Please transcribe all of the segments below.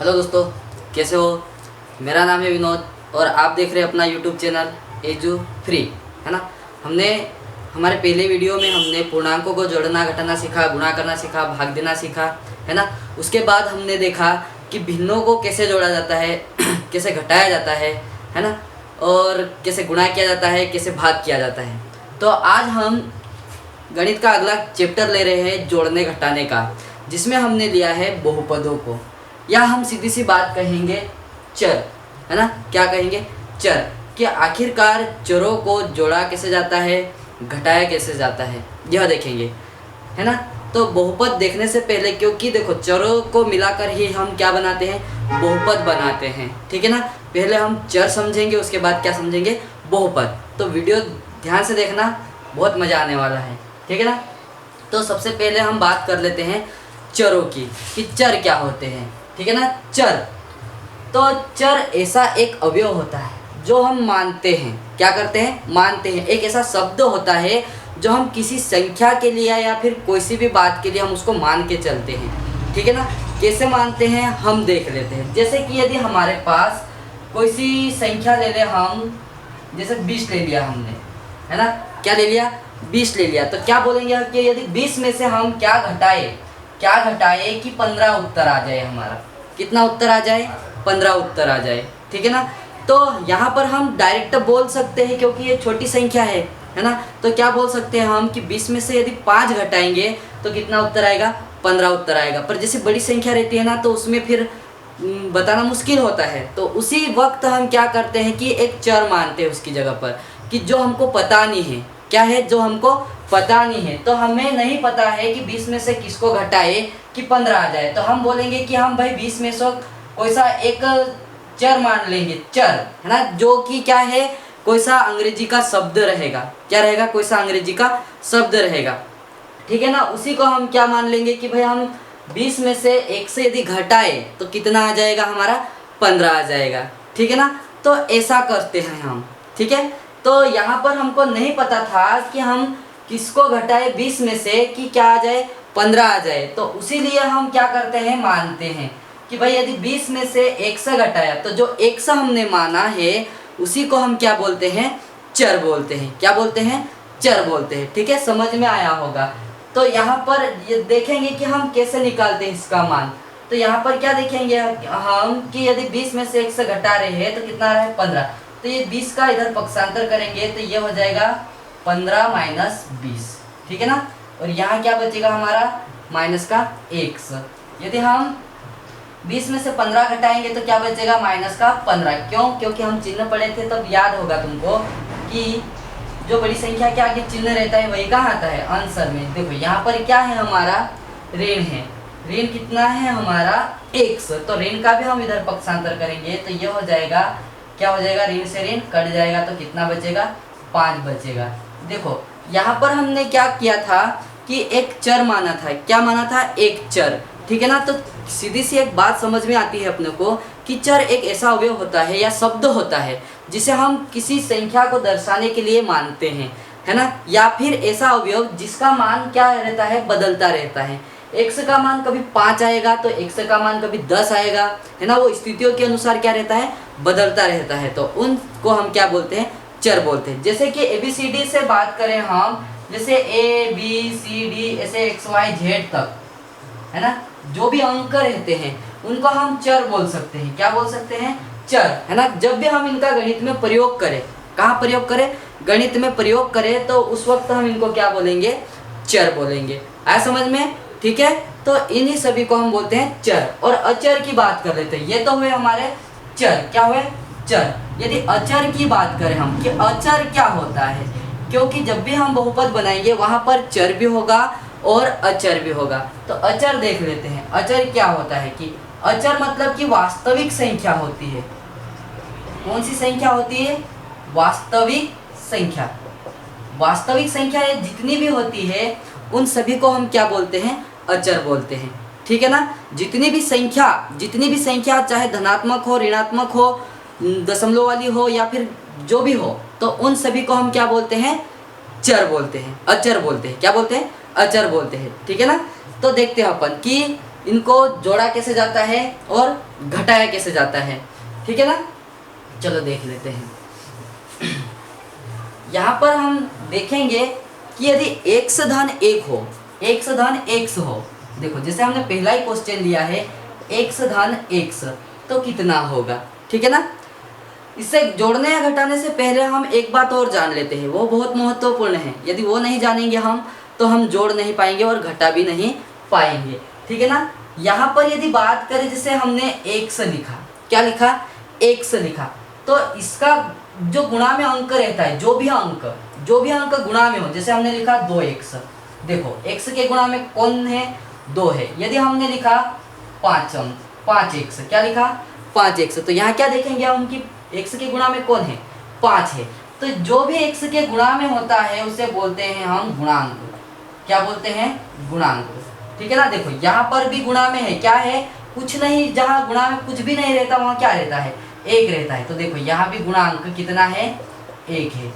Hello दोस्तों, कैसे हो। मेरा नाम है विनोद और आप देख रहे हैं अपना यूट्यूब चैनल एजू फ्री, है ना। हमने हमारे पहले वीडियो में हमने पूर्णांकों को जोड़ना घटाना सीखा, गुणा करना सीखा, भाग देना सीखा, है ना। उसके बाद हमने देखा कि भिन्नों को कैसे जोड़ा जाता है कैसे घटाया जाता है ना, और कैसे गुणा किया जाता है, कैसे भाग किया जाता है। तो आज हम गणित का अगला चैप्टर ले रहे हैं जोड़ने घटाने का, जिसमें हमने लिया है बहुपदों को, या हम सीधी सी बात कहेंगे चर, है ना। क्या कहेंगे? चर। कि आखिरकार चरों को जोड़ा कैसे जाता है, घटाया कैसे जाता है, यह देखेंगे, है ना। तो बहुपद देखने से पहले, क्योंकि देखो चरों को मिलाकर ही हम क्या बनाते हैं, बहुपद बनाते हैं, ठीक है ना। पहले हम चर समझेंगे, उसके बाद क्या समझेंगे, बहुपद। तो वीडियो ध्यान से देखना, बहुत मज़ा आने वाला है, ठीक है ना। तो सबसे पहले हम बात कर लेते हैं चरों की, कि चर क्या होते हैं, ठीक है ना। चर, तो चर ऐसा एक अवयव होता है जो हम मानते हैं, क्या करते हैं, मानते हैं। एक ऐसा शब्द होता है जो हम किसी संख्या के लिए या फिर कोई सी भी बात के लिए हम उसको मान के चलते हैं, ठीक है ना। कैसे मानते हैं हम देख लेते हैं। जैसे कि यदि हमारे पास कोई सी संख्या ले ले, हम जैसे 20 ले लिया हमने, है ना। क्या ले लिया? 20 ले लिया। तो क्या बोलेंगे कि यदि 20 में से हम क्या घटाए कि 15 उत्तर आ जाए हमारा। कितना उत्तर आ जाए? 15 उत्तर आ जाए, ठीक है ना। तो यहाँ पर हम डायरेक्ट बोल सकते हैं, क्योंकि ये छोटी संख्या है ना। तो क्या बोल सकते हैं हम कि 20 में से यदि 5 घटाएंगे तो कितना उत्तर आएगा? 15 उत्तर आएगा। पर जैसे बड़ी संख्या रहती है ना, तो उसमें फिर बताना मुश्किल होता है। तो उसी वक्त हम क्या करते हैं कि एक चर मानते हैं उसकी जगह पर, कि जो हमको पता नहीं है, क्या है, जो हमको पता नहीं है। तो हमें नहीं पता है कि 20 में से किसको घटाए कि 15 आ जाए। तो हम बोलेंगे कि हम भाई 20 में से कोई सा एक चर मान लेंगे, चर, है ना, जो कि क्या है, कोई सा अंग्रेजी का शब्द रहेगा। क्या रहेगा? कोई सा अंग्रेजी का शब्द रहेगा, ठीक है ना। उसी को हम क्या मान लेंगे कि भाई हम 20 में से 1 से यदि घटाए तो कितना आ जाएगा हमारा? 15 आ जाएगा, ठीक है ना। तो ऐसा करते हैं हम, ठीक है। तो यहाँ पर हमको नहीं पता था कि हम किसको घटाए 20 में से कि क्या आ जाए, 15 आ जाए। तो उसीलिए हम क्या करते हैं, मानते हैं कि भाई यदि 20 में से 1 से घटाया तो जो 1 से हमने माना है उसी को हम क्या बोलते हैं, चर बोलते हैं। क्या बोलते हैं? चर बोलते हैं, ठीक है। समझ में आया होगा। तो यहाँ पर ये देखेंगे कि हम कैसे निकालते हैं इसका मान। तो यहाँ पर क्या देखेंगे हम कि यदि 20 में से 1 से घटा रहे हैं तो कितना आ रहा है? 15। तो ये 20 का इधर पक्षांतर करेंगे तो ये हो जाएगा 15 माइनस 20, ठीक है ना। और यहाँ क्या बचेगा हमारा? माइनस का x। यदि हम 20 में से 15 घटाएंगे तो क्या बचेगा? माइनस का 15। क्यों? क्योंकि हम चिन्ह पढ़े थे, तब याद होगा तुमको कि जो बड़ी संख्या के आगे चिन्ह रहता है वही कहाँ आता है? आंसर में। देखो यहाँ पर क्या है हमारा? ऋण है। ऋण कितना है हमारा? x। तो ऋण का भी हम इधर पक्षांतर करेंगे तो ये हो जाएगा, क्या हो जाएगा, ऋण से ऋण कट जाएगा तो कितना बचेगा? 5 बचेगा। देखो यहाँ पर हमने क्या किया था कि एक चर माना था। क्या माना था? एक चर, ठीक है ना। तो सीधी सी एक बात समझ में आती है अपने को कि चर एक ऐसा अवयव होता है या शब्द होता है जिसे हम किसी संख्या को दर्शाने के लिए मानते हैं, है ना। या फिर ऐसा अवयव जिसका मान क्या रहता है? बदलता रहता है। x का मान कभी 5 आएगा तो x का मान कभी 10 आएगा, है ना। वो स्थितियों के अनुसार क्या रहता है? बदलता रहता है। तो उनको हम क्या बोलते हैं? चर बोलते हैं। जैसे कि ABCD से बात करें हम, जैसे ABCD ऐसे XYZ तक, है ना, जो भी अंक रहते हैं उनको हम चर बोल सकते हैं। क्या बोल सकते हैं? चर, है ना। जब भी हम इनका गणित में प्रयोग करें, कहाँ प्रयोग करें? गणित में प्रयोग करें, तो उस वक्त हम इनको क्या बोलेंगे? चर बोलेंगे। आया समझ में? ठीक है। तो इन्हीं सभी को हम बोलते हैं चर। और अचर की बात कर लेते हैं। ये तो हुए हमारे चर। क्या हुए? चर। यदि अचर की बात करें हम कि अचर क्या होता है, क्योंकि जब भी हम बहुपद बनाएंगे वहां पर चर भी होगा और अचर भी होगा। तो अचर देख लेते हैं। अचर क्या होता है कि अचर मतलब कि वास्तविक संख्या होती है। कौन सी संख्या होती है? वास्तविक संख्या। वास्तविक संख्या जितनी भी होती है उन सभी को हम क्या बोलते हैं? अचर बोलते हैं, ठीक है ना। जितनी भी संख्या चाहे धनात्मक हो, ऋणात्मक हो, दशमलव वाली हो या फिर जो भी हो, तो उन सभी को हम क्या बोलते हैं? चर बोलते हैं, अचर बोलते हैं। क्या बोलते हैं? अचर बोलते हैं, ठीक है ना। तो देखते हैं अपन कि इनको जोड़ा कैसे जाता है और घटाया कैसे जाता है, ठीक है ना। चलो देख लेते हैं। यहाँ पर हम देखेंगे कि यदि x धन 1 हो, x धन x हो, देखो जैसे हमने पहला ही क्वेश्चन लिया है x धन x, तो कितना होगा, ठीक है ना। इससे जोड़ने या घटाने से पहले हम एक बात और जान लेते हैं, वो बहुत महत्वपूर्ण है। यदि वो नहीं जानेंगे हम तो हम जोड़ नहीं पाएंगे और घटा भी नहीं पाएंगे, ठीक है ना। यहाँ पर यदि बात करें, जैसे हमने x लिखा, क्या लिखा, x लिखा, तो इसका जो गुणा में अंक रहता है, जो भी अंक गुणा में हो, जैसे हमने लिखा 2x, देखो x के गुणा में कौन है, 2 है। यदि हमने लिखा 5x, क्या लिखा, 5x, तो यहाँ क्या देखेंगे हम कि x के गुणा में कौन है, 5 है। तो जो भी x के गुणा में होता है उसे बोलते हैं हम गुणांक। क्या बोलते हैं, गुणांक, ठीक है ना। देखो यहाँ पर भी गुणा में है, क्या है, कुछ नहीं, जहाँ गुणा में कुछ भी नहीं रहता वहाँ क्या रहता है, 1 रहता है। तो देखो यहाँ भी गुणांक कितना है, 1 है।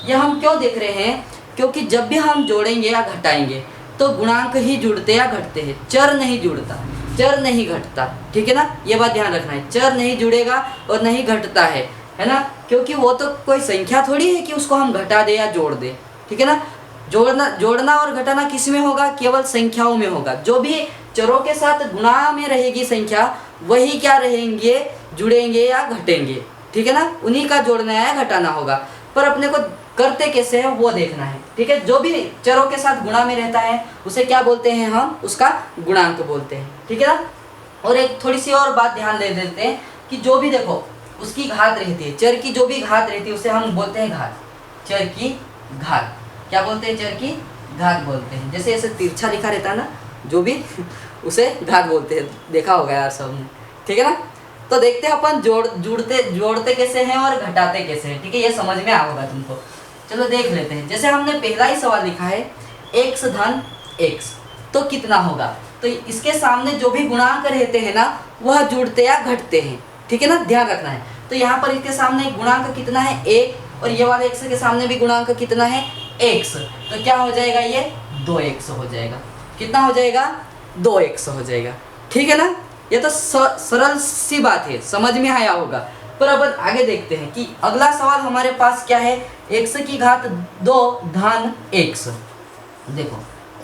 यह हम क्यों देख रहे हैं, क्योंकि जब भी हम जोड़ेंगे या घटाएंगे तो गुणांक ही जुड़ते या घटते हैं, चर नहीं जुड़ता, चर नहीं घटता, ठीक है ना। ये बात ध्यान रखना है, चर नहीं जुड़ेगा और नहीं घटता है ना, क्योंकि वो तो कोई संख्या थोड़ी है कि उसको हम घटा दे या जोड़ दे, ठीक है ना। जोड़ना और घटाना किस में होगा, केवल संख्याओं में होगा। जो भी चरों के साथ गुणा में रहेगी संख्या, वही क्या रहेंगे, जुड़ेंगे या घटेंगे, ठीक है ना, उन्हीं का जोड़ना या घटाना होगा। पर अपने को करते कैसे है वो देखना है, ठीक है। जो भी चरों के साथ गुणा में रहता है उसे क्या बोलते हैं, हम उसका गुणांक बोलते हैं, ठीक है ना। और एक थोड़ी सी और बात ध्यान दे देते हैं कि जो भी देखो उसकी घात रहती है, चर की जो भी घात रहती है उसे हम बोलते हैं घात, चर की घात, क्या बोलते हैं, चर की घात बोलते हैं। जैसे ऐसे तिरछा लिखा रहता है ना, जो भी उसे घात बोलते हैं, देखा होगा यार सबने, ठीक है ना। तो देखते हैं अपन जोड़ते कैसे हैं और घटाते कैसे हैं, ठीक है, ये समझ में आ होगा तुमको। चलो देख लेते हैं। जैसे हमने पहला ही सवाल लिखा है x धन x, तो कितना होगा, तो इसके सामने जो भी गुणांक रहते हैं ना वह जुड़ते या घटते हैं, ठीक है ना, ध्यान रखना है। तो यहाँ पर इसके सामने गुणांक कितना है, 1, और ये वाले x के सामने भी गुणांक कितना है, x, तो क्या हो जाएगा, ये 2x हो जाएगा। कितना हो जाएगा, 2x हो जाएगा, ठीक है ना। ये तो सरल सी बात है, समझ में आया होगा। पर अब आगे देखते हैं कि अगला सवाल हमारे पास क्या है, x की घात 2 धन x, देखो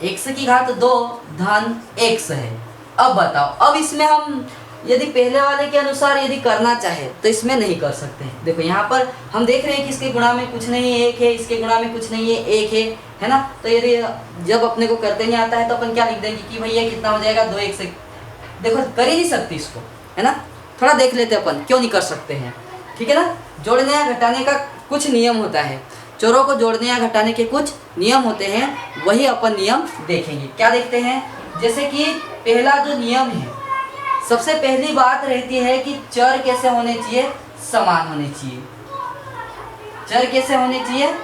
x की घात 2 धन x है। अब बताओ, अब इसमें हम यदि पहले वाले के अनुसार यदि करना चाहे तो इसमें नहीं कर सकते हैं। देखो यहाँ पर हम देख रहे हैं कि इसके गुणा में कुछ नहीं है, 1 है, इसके गुणा में कुछ नहीं है, 1 है ना। तो यदि जब अपने को करते नहीं आता है तो अपन क्या लिख देंगे कि भैया कितना हो जाएगा, 2x। देखो कर ही नहीं सकती इसको, है ना। थोड़ा देख लेते अपन क्यों नहीं कर सकते हैं, ठीक है ना। जोड़ने या घटाने का कुछ नियम होता है, चरों को जोड़ने या घटाने के कुछ नियम होते हैं, वही अपन नियम देखेंगे। क्या देखते हैं, जैसे कि पहला जो नियम है, सबसे पहली बात रहती है कि चर कैसे होने चाहिए, समान होने चाहिए। चर कैसे होने चाहिए,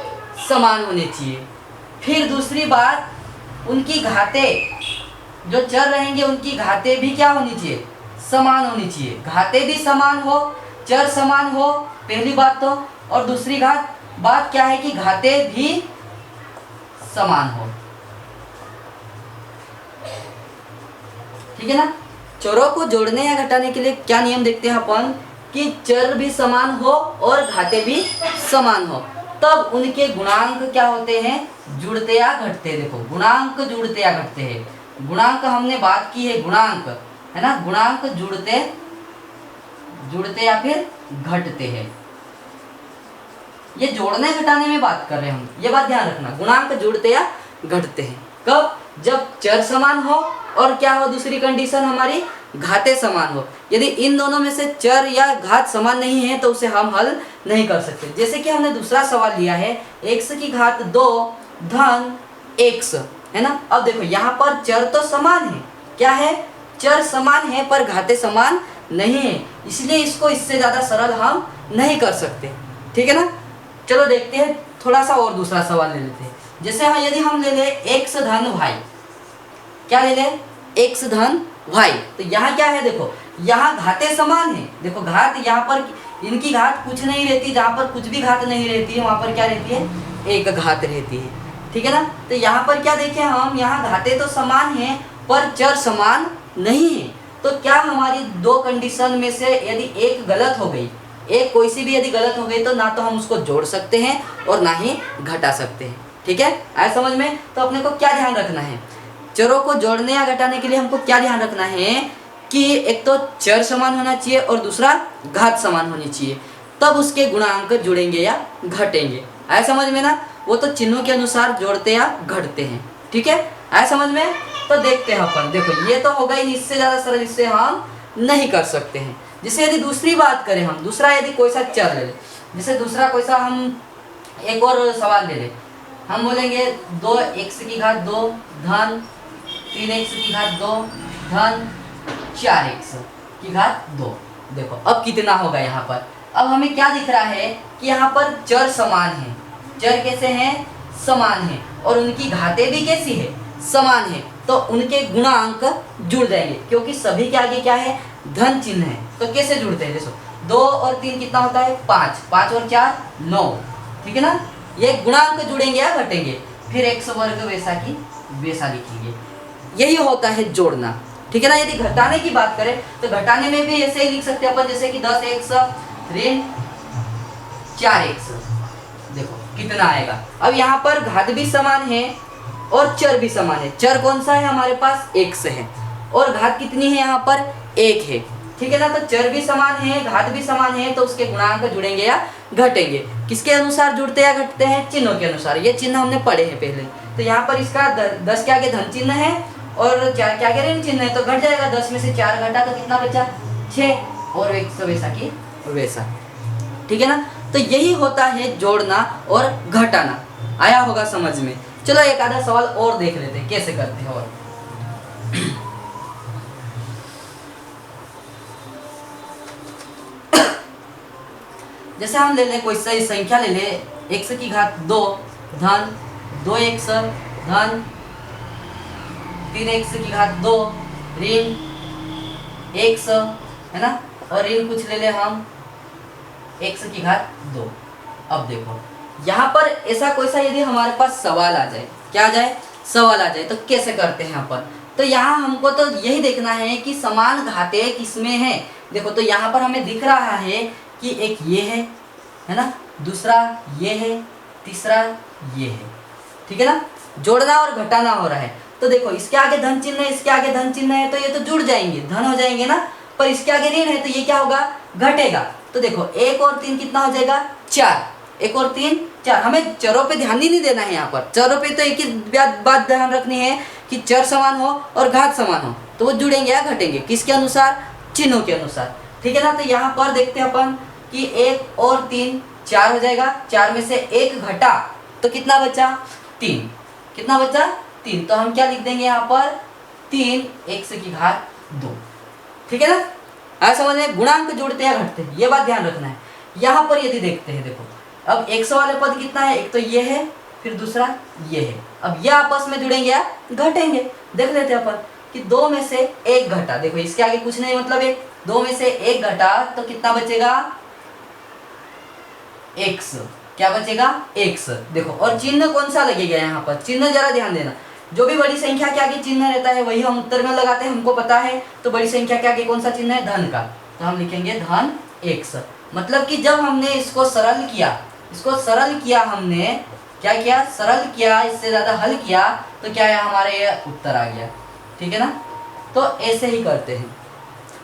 समान होने चाहिए। फिर दूसरी बात, उनकी घातें, जो चर रहेंगे उनकी घातें भी क्या होनी चाहिए, समान होनी चाहिए। घातें भी समान हो, चर समान हो, पहली बात तो। और दूसरी बात क्या है कि घातें भी समान हो, ठीक है ना। चरों को जोड़ने या घटाने के लिए क्या नियम देखते हैं अपन, कि चर भी समान हो और घातें भी समान हो, तब उनके गुणांक क्या होते हैं, जुड़ते या घटते हैं। देखो गुणांक जुड़ते या घटते हैं, गुणांक हमने बात की है, गुणांक है ना, गुणांक जुड़ते या फिर घटते हैं। ये जोड़ने घटाने में बात कर रहे हैं हम, ये बात ध्यान रखना। गुणांक जुड़ते या घटते हैं कब, जब चर समान हो और क्या हो, दूसरी कंडीशन हमारी घातें समान हो। यदि इन दोनों में से चर या घात समान नहीं है तो उसे हम हल नहीं कर सकते। जैसे कि हमने दूसरा सवाल लिया है, x की घात 2 धन x, है ना। अब देखो यहाँ पर चर तो समान है, क्या है, चर समान है, पर घातें समान नहीं है, इसलिए इसको इससे ज़्यादा सरल हम नहीं कर सकते, ठीक है ना। चलो देखते हैं थोड़ा सा और दूसरा सवाल ले लेते हैं। जैसे यदि हम ले ले x धन y, क्या ले ले, x धन y, तो यहाँ क्या है, देखो यहाँ घातें समान है। देखो घात यहाँ पर इनकी घात कुछ नहीं रहती, जहाँ पर कुछ भी घात नहीं रहती है वहाँ पर क्या रहती है, एक घात रहती है, ठीक है ना। तो यहाँ पर क्या देखें हम, यहाँ घातें तो समान हैं पर चर समान नहीं है। तो क्या हमारी दो कंडीशन में से यदि एक गलत हो गई, एक कोई सी भी यदि गलत हो गई, तो ना तो हम उसको जोड़ सकते हैं और ना ही घटा सकते हैं। ठीक है, आया समझ में? तो अपने को क्या ध्यान रखना है, चरों को जोड़ने या घटाने के लिए हमको क्या ध्यान रखना है कि एक तो चर समान होना चाहिए और दूसरा घात समान होनी चाहिए, तब उसके गुणांक जुड़ेंगे या घटेंगे। आया समझ में ना? वो तो चिन्हों के अनुसार जोड़ते या घटते हैं। ठीक है, आया समझ में? तो देखते हैं अपन, देखो ये तो होगा ही, इससे ज़्यादा सरल इससे हम नहीं कर सकते हैं। जैसे यदि दूसरी बात करें हम, दूसरा यदि कोई सा चर ले ले, जैसे दूसरा कोई सा हम एक और सवाल ले ले, हम बोलेंगे 2x की घात 2 धन 3x की घात 2 धन 4x की घात 2। देखो अब कितना होगा यहाँ पर। अब हमें क्या दिख रहा है कि यहाँ पर चर समान है। चर कैसे हैं? समान है, और उनकी घातें भी कैसी है? समान है। तो उनके गुणांक जुड़ जाएंगे, क्योंकि सभी के आगे क्या है? धन चिन्ह है। तो कैसे जुड़ते हैं? देखो 2 और 3 कितना होता है? 5, 5 और 4 9। ठीक है ना? ये गुणांक जुड़ेंगे या घटेंगे? फिर x वर्ग वैसा की वैसा लिखेंगे। यही होता है जोड़ना। ठीक है ना? यदि घटाने की बात करें तो घटाने में भी ऐसे ही लिख सकते हैं अपन, जैसे कि 10x ऋण 4x। देखो कितना आएगा। अब यहाँ पर घात भी समान है और चर भी समान है। चर कौन सा है? हमारे पास x है, और घात कितनी है? यहाँ पर 1 है। ठीक है ना? तो चर भी समान है, घात भी समान है, तो उसके गुणांक जुड़ेंगे या घटेंगे। किसके अनुसार जुड़ते या घटते हैं? चिन्हों के अनुसार। ये चिन्ह हमने पढ़े हैं पहले। तो यहाँ पर इसका 10 के आगे धन चिन्ह है और 4 के आगे ऋण चिन्ह है, तो घट जाएगा। 10 में से 4 घटा तो कितना बचा? 6, और 1 वैसा की वैसा। ठीक है ना? तो यही होता है जोड़ना और घटाना। आया होगा समझ में? चलो एक आधा सवाल और देख लेते हैं कैसे करते हैं। और जैसे हम ले लें कोई सही संख्या ले ले, x की घात 2 धन 2x धन 3x की घात 2 ऋण x, है ना? और ऋण कुछ ले ले हम x की घात 2। अब देखो यहाँ पर ऐसा कोई सा यदि हमारे पास सवाल आ जाए, क्या आ जाए? सवाल आ जाए, तो कैसे करते हैं अपन? तो यहाँ हमको तो यही देखना है कि समान घातें किसमें है। देखो तो यहाँ पर हमें दिख रहा है कि एक ये है ना? दूसरा ये है, तीसरा ये है। ठीक है ना? जोड़ना और घटाना हो रहा है। तो देखो इसके आगे धन चिन्ह है, इसके आगे धन चिन्ह है, तो ये तो जुड़ जाएंगे, धन हो जाएंगे ना। पर इसके आगे ऋण है, तो ये क्या होगा? घटेगा। तो देखो 1 और 3 कितना हो जाएगा? 4। 1 और 3 4। हमें चरों पे ध्यान ही नहीं देना है यहाँ पर। चरों पे तो एक ही बात ध्यान रखनी है कि चर समान हो और घात समान हो, तो वो जुड़ेंगे या घटेंगे? किसके अनुसार? चिन्हों के अनुसार। ठीक है ना? तो यहाँ पर देखते हैं अपन कि 1 और 3 4 हो जाएगा। 4 में से 1 घटा तो कितना बचा? 3। कितना बचा? 3। तो हम क्या लिख देंगे यहाँ पर? 3x की घात 2। ठीक है ना? आया समझ में? गुणांक जुड़ते या घटते, ये बात ध्यान रखना है। यहाँ पर यदि देखते हैं, देखो अब x वाले पद कितना है? एक तो ये है, फिर दूसरा ये है। अब ये आपस में जुड़ेंगे या घटेंगे? देख लेते हैं अपन कि 2 में से 1 घटा। देखो इसके आगे कुछ नहीं, मतलब 2 में से 1 घटा तो कितना बचेगा? x। क्या बचेगा? x। देखो और चिन्ह कौन सा लगेगा यहाँ पर? चिन्ह जरा ध्यान देना। जो भी बड़ी संख्या के आगे चिन्ह रहता है वही हम उत्तर में लगाते हैं, हमको पता है। तो बड़ी संख्या के आगे कौन सा चिन्ह है? धन का। तो हम लिखेंगे धन x। मतलब कि जब हमने इसको सरल किया, हमने क्या किया? सरल किया, इससे ज्यादा हल किया, तो क्या है? हमारे ये उत्तर आ गया। ठीक है ना? तो ऐसे ही करते हैं।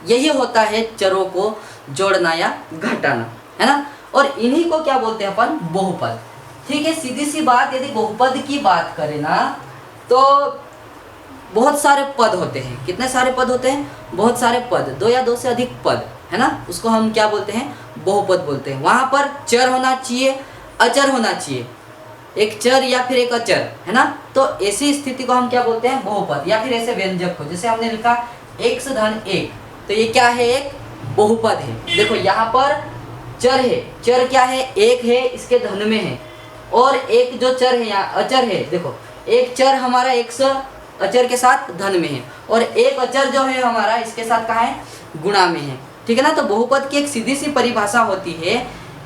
यही होता है चरों को जोड़ना या घटाना, है ना? और इन्हीं को क्या बोलते हैं अपन? बहुपद। ठीक है, सीधी सी बात, यदि बहुपद की बात करें ना तो बहुत सारे पद होते हैं। कितने सारे पद होते हैं? बहुत सारे पद, 2 या 2 से अधिक पद, है ना? उसको हम क्या बोलते हैं? बहुपद बोलते हैं। वहां पर चर होना चाहिए, अचर होना चाहिए, एक चर या फिर एक अचर, है ना? तो ऐसी स्थिति को हम क्या बोलते हैं? बहुपद, या फिर ऐसे व्यंजक को। जैसे हमने लिखा x धन 1, तो ये क्या है? एक बहुपद है। देखो यहाँ पर चर है, चर क्या है? 1 है, इसके धन में है, और एक जो चर है यहाँ अचर है। देखो एक चर हमारा x अचर के साथ धन में है, और एक अचर जो है हमारा इसके साथ कहाँ है? गुणा में है। ठीक है ना? तो बहुपद की एक सीधी सी परिभाषा होती है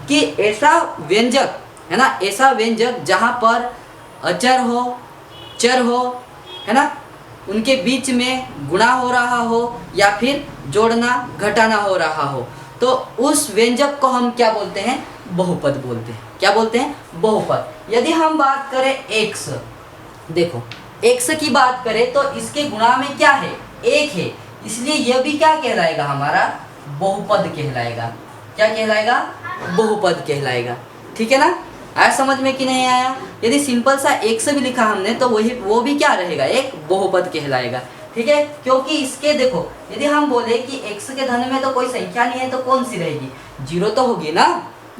कि ऐसा व्यंजक, है ना, ऐसा व्यंजक जहाँ पर अचर हो, चर हो, है ना, उनके बीच में गुणा हो रहा हो या फिर जोड़ना घटाना हो रहा हो, तो उस व्यंजक को हम क्या बोलते हैं? बहुपद बोलते हैं। क्या बोलते हैं? बहुपद। यदि हम बात करें x, देखो x की बात करें तो इसके गुणा में क्या है? 1 है, इसलिए यह भी क्या कहलाएगा? हमारा बहुपद कहलाएगा। क्या कहलाएगा? बहुपद कहलाएगा। ठीक है ना? आया समझ में कि नहीं आया? यदि सिंपल सा x भी लिखा हमने तो वो भी क्या रहेगा? एक बहुपद कहलाएगा। ठीक है, क्योंकि इसके देखो यदि हम बोले कि x के धन में तो कोई संख्या नहीं है तो कौन सी रहेगी? 0 तो होगी ना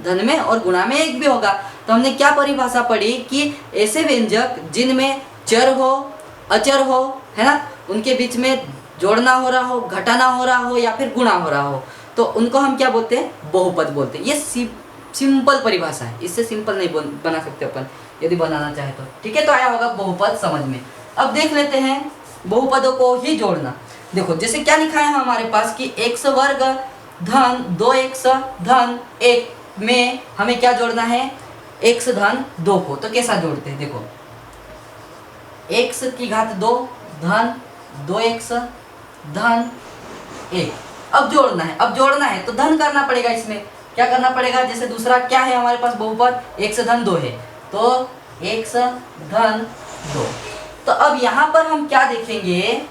धन में, और गुणा में 1 भी होगा। तो हमने क्या परिभाषा पढ़ी कि ऐसे व्यंजक जिनमें चर हो, अचर हो, है ना, उनके बीच में जोड़ना हो रहा हो, घटाना हो रहा हो या फिर गुणा हो रहा हो, तो उनको हम क्या बोलते हैं? बहुपद बोलते हैं। ये सिंपल परिभाषा है, इससे सिंपल नहीं बना सकते अपन यदि बनाना चाहे तो। ठीक है, तो आया होगा बहुपद समझ में। अब देख लेते हैं बहुपदों को ही जोड़ना। देखो जैसे क्या लिखा है हमारे पास कि x वर्ग धन 2x धन 1 में हमें क्या जोड़ना है? x धन 2 को। तो कैसा जोड़ते हैं? देखो x की घात 2 धन 2x धन 1। अब जोड़ना है, अब जोड़ना है तो धन करना पड़ेगा। इसमें क्या करना पड़ेगा? जैसे दूसरा क्या है हमारे पास बहुपद? x धन 2 है, तो x धन 2। तो अब यहाँ पर हम क्या देखेंगे?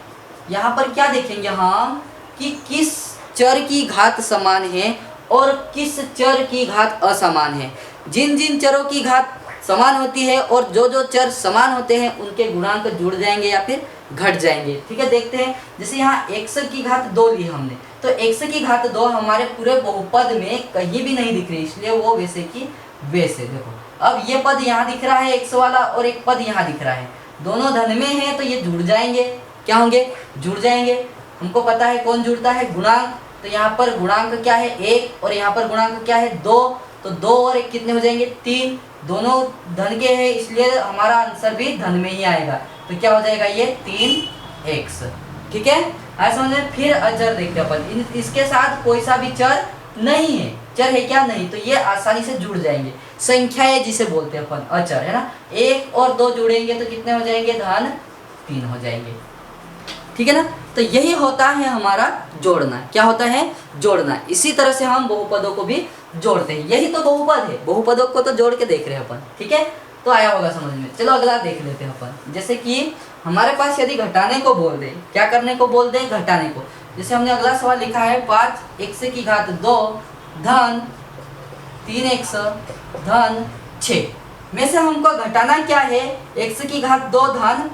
यहाँ पर क्या देखेंगे हम कि किस चर की घात समान है और किस चर की घात असमान है। जिन जिन चरों की घात समान होती है और जो जो चर समान होते हैं उनके गुणांक जुड़ जाएंगे या फिर घट जाएंगे। ठीक है, देखते हैं। जैसे यहाँ x की घात 2 ली हमने, तो x की घात 2 हमारे पूरे बहुपद में कहीं भी नहीं दिख रही, इसलिए वो वैसे की वैसे। देखो अब ये पद यहाँ दिख रहा है x वाला और एक पद यहाँ दिख रहा है, दोनों धन में है तो ये जुड़ जाएंगे। क्या होंगे? जुड़ जाएंगे। हमको पता है कौन जुड़ता है? गुणांक। तो यहाँ पर गुणांक क्या है? 1 और यहाँ पर गुणांक क्या है? 2। तो 2 और 1 कितने हो जाएंगे? 3। दोनों धन के हैं इसलिए हमारा आंसर भी धन में ही आएगा। तो क्या हो जाएगा? ये 3x। ठीक है, आज समझ में। फिर अचर देखते हैं अपन, इसके साथ कोई सा भी चर नहीं है। चर है क्या? नहीं। तो ये आसानी से जुड़ जाएंगे। संख्या है जिसे बोलते हैं अपन अचर, है ना। 1 और 2 जुड़ेंगे तो कितने हो जाएंगे? धन 3 हो जाएंगे। ठीक है ना। तो यही होता है हमारा जोड़ना। क्या होता है? जोड़ना। इसी तरह से हम बहुपदों को भी जोड़ते हैं। यही तो बहुपद है। बहुपदों को तो जोड़ के देख रहे हैं अपन। ठीक है, तो आया होगा समझ में। चलो अगला देख लेते हैं अपन। जैसे कि हमारे पास यदि घटाने को बोल दे, क्या करने को बोल दे? घटाने को। जैसे हमने अगला सवाल लिखा है 5x की घात 2 धन 3x धन 6 में से हमको घटाना क्या है? x की घात 2 धन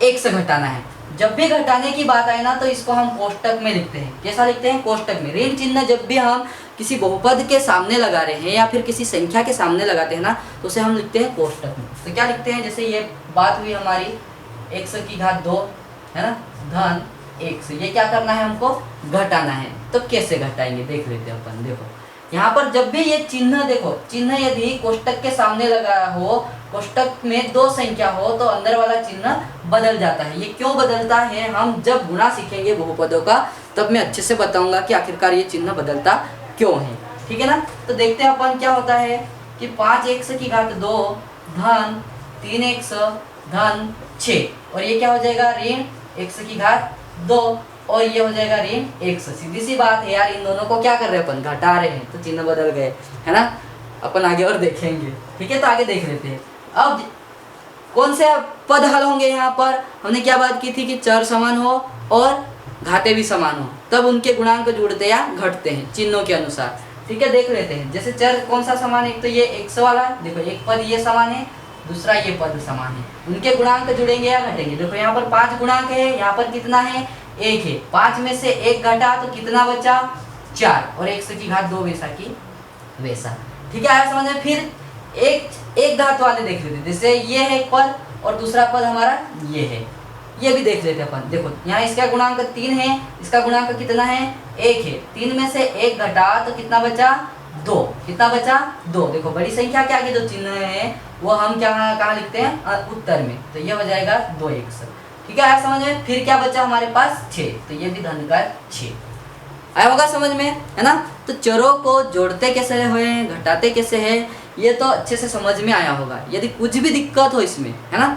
x घटाना है। जब भी घटाने की बात आए ना तो इसको हम कोष्टक में लिखते हैं। कैसा लिखते हैं? कोष्टक में। ऋण चिन्ह जब भी हम किसी बहुपद के सामने लगा रहे हैं या फिर किसी संख्या के सामने लगाते हैं ना, तो उसे हम लिखते हैं कोष्टक में। तो क्या लिखते हैं? जैसे ये बात हुई हमारी x की घात 2, है ना, धन x। ये क्या करना है? हमको घटाना है। तो कैसे घटाएंगे देख लेते हैं अपन। देखो यहाँ पर जब भी ये चिन्ह, देखो चिन्ह यदि कोष्टक के सामने लगा हो, कोष्टक में 2 संख्या हो, तो अंदर वाला चिन्ह बदल जाता है। ये क्यों बदलता है? हम जब गुणा सीखेंगे बहुपदों का तब मैं अच्छे से बताऊंगा कि आखिरकार ये चिन्ह बदलता क्यों है। ठीक है ना। तो देखते हैं अपन क्या होता है कि 5x की घात 2 धन 3x धन 6, और ये क्या हो जाएगा? ऋण x की घात 2, और ये हो जाएगा ऋण 1। सीधी सी बात है यार, इन दोनों को क्या कर रहे हैं अपन? घटा रहे हैं, तो चिन्ह बदल गए, है ना। अपन आगे और देखेंगे। ठीक है, तो आगे देख लेते हैं। अब कौन से पद हल होंगे? यहाँ पर हमने क्या बात की थी कि चर समान हो और घाते भी समान हो, तब उनके गुणांक जुड़ते या घटते हैं चिन्हों के अनुसार। ठीक है, देख लेते हैं। जैसे चर कौन सा समान है? एक तो ये x वाला, देखो एक पद ये समान है, दूसरा ये पद समान है, उनके गुणांक जुड़ेंगे या घटेंगे? देखो यहाँ पर 5 गुणांक है, यहाँ पर कितना है? 1 है। 5 में से 1 घटा तो कितना बचा? 4, और x की घात 2 वैसा की वैसा। ठीक है, आया समझ में। फिर एक घात वाले देख लेते हैं। जैसे ये है एक पद और दूसरा पद हमारा ये है, ये भी देख लेते हैं अपन। देखो यहाँ इसका गुणांक 3 है, इसका गुणांक कितना है? 1 है। 3 में से 1 घटा तो कितना बचा? 2। कितना बचा? 2। देखो बड़ी संख्या के आगे जो चिन्ह है वो हम कहाँ लिखते हैं? उत्तर में। तो ये हो जाएगा 2x। ठीक है, आया समझ में। फिर क्या बचा हमारे पास? 6, तो ये भी धन का 6। आया होगा समझ में, है ना। तो चरों को जोड़ते कैसे हुए, घटाते कैसे है, ये तो अच्छे से समझ में आया होगा। यदि कुछ भी दिक्कत हो इसमें, है ना,